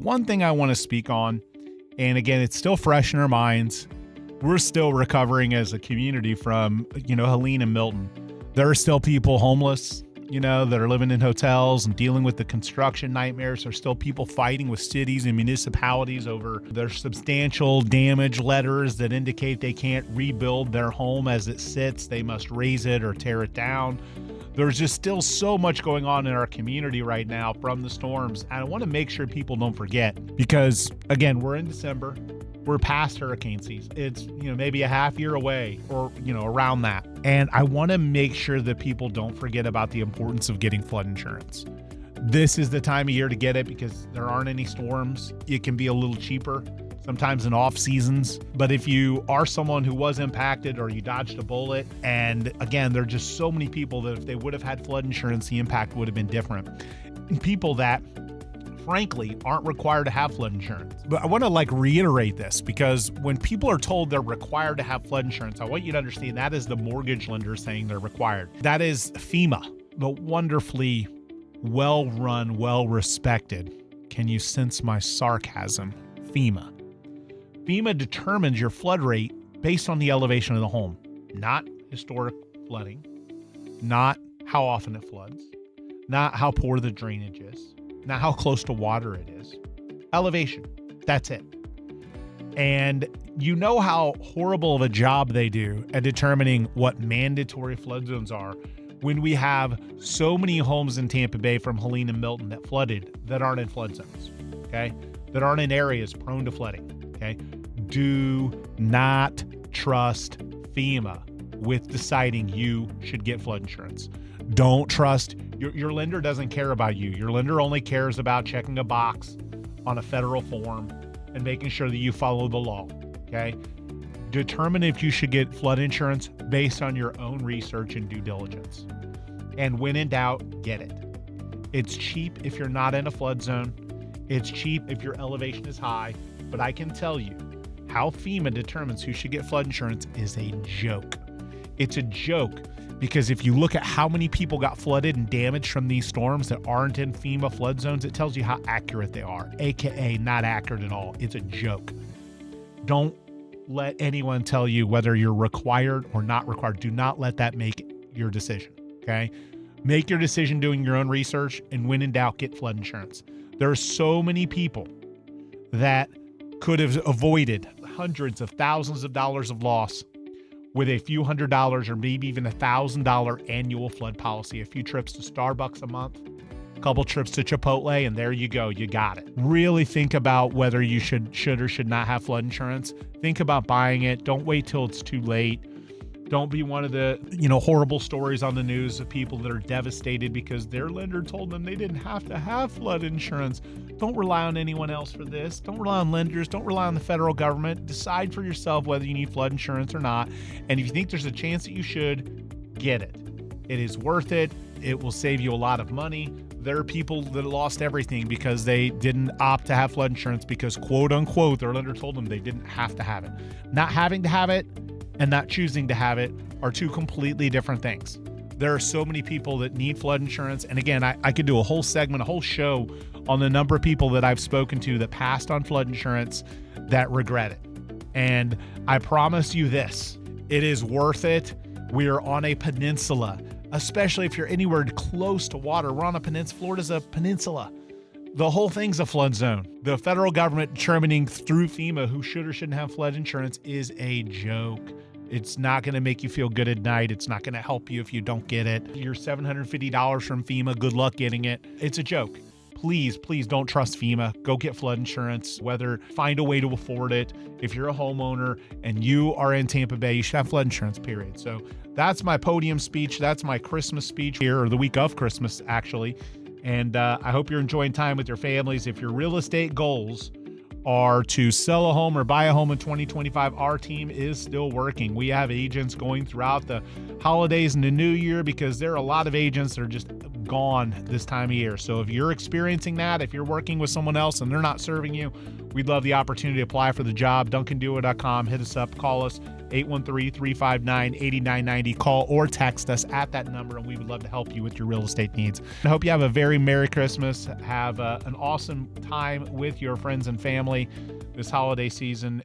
one thing I want to speak on, and again, it's still fresh in our minds. We're still recovering as a community from, Helene and Milton. There are still people homeless, that are living in hotels and dealing with the construction nightmares. There's still people fighting with cities and municipalities over their substantial damage letters that indicate they can't rebuild their home as it sits. They must raise it or tear it down. There's just still so much going on in our community right now from the storms. And I want to make sure people don't forget, because again, we're in December. We're past hurricane season. It's, maybe a half year away or, around that. And I want to make sure that people don't forget about the importance of getting flood insurance. This is the time of year to get it because there aren't any storms. It can be a little cheaper, sometimes in off seasons. But if you are someone who was impacted or you dodged a bullet, and again, there are just so many people that if they would have had flood insurance, the impact would have been different. People that frankly aren't required to have flood insurance. But I want to reiterate this, because when people are told they're required to have flood insurance, I want you to understand that is the mortgage lender saying they're required. That is FEMA, the wonderfully well-run, well-respected. Can you sense my sarcasm? FEMA. FEMA determines your flood rate based on the elevation of the home, not historic flooding, not how often it floods, not how poor the drainage is, not how close to water it is. Elevation. That's it. And you know how horrible of a job they do at determining what mandatory flood zones are when we have so many homes in Tampa Bay from Helene and Milton that flooded that aren't in flood zones, okay? That aren't in areas prone to flooding, okay? Do not trust FEMA with deciding you should get flood insurance. Don't trust, your lender doesn't care about you. Your lender only cares about checking a box on a federal form and making sure that you follow the law, okay? Determine if you should get flood insurance based on your own research and due diligence. And when in doubt, get it. It's cheap if you're not in a flood zone. It's cheap if your elevation is high. But I can tell you, how FEMA determines who should get flood insurance is a joke. It's a joke. Because if you look at how many people got flooded and damaged from these storms that aren't in FEMA flood zones, it tells you how accurate they are, AKA not accurate at all. It's a joke. Don't let anyone tell you whether you're required or not required. Do not let that make your decision, okay? Make your decision doing your own research, and when in doubt, get flood insurance. There are so many people that could have avoided hundreds of thousands of dollars of loss with a few $100s or maybe even $1,000 annual flood policy, a few trips to Starbucks a month, a couple trips to Chipotle, and there you go, you got it. Really think about whether you should or should not have flood insurance. Think about buying it. Don't wait till it's too late. Don't be one of the, horrible stories on the news of people that are devastated because their lender told them they didn't have to have flood insurance. Don't rely on anyone else for this. Don't rely on lenders. Don't rely on the federal government. Decide for yourself whether you need flood insurance or not. And if you think there's a chance that you should, get it. It is worth it. It will save you a lot of money. There are people that lost everything because they didn't opt to have flood insurance because, quote unquote, their lender told them they didn't have to have it. Not having to have it and not choosing to have it are two completely different things. There are so many people that need flood insurance. And again, I could do a whole segment, a whole show on the number of people that I've spoken to that passed on flood insurance that regret it. And I promise you this, it is worth it. We are on a peninsula, especially if you're anywhere close to water. We're on a peninsula. Florida's a peninsula. The whole thing's a flood zone. The federal government determining through FEMA who should or shouldn't have flood insurance is a joke. It's not going to make you feel good at night. It's not going to help you if you don't get it. Your $750 from FEMA, good luck getting it. It's a joke. Please don't trust FEMA. Go get flood insurance, find a way to afford it. If you're a homeowner and you are in Tampa Bay, you should have flood insurance, period. So that's my podium speech. That's my Christmas speech here, or the week of Christmas, actually. And I hope you're enjoying time with your families. If your real estate goals are to sell a home or buy a home in 2025, our team is still working. We have agents going throughout the holidays and the new year because there are a lot of agents that are just gone this time of year. So if you're experiencing that, if you're working with someone else and they're not serving you, we'd love the opportunity to apply for the job. DuncanDuo.com. Hit us up. Call us 813-359-8990. Call or text us at that number, and we would love to help you with your real estate needs. I hope you have a very Merry Christmas. Have an awesome time with your friends and family this holiday season.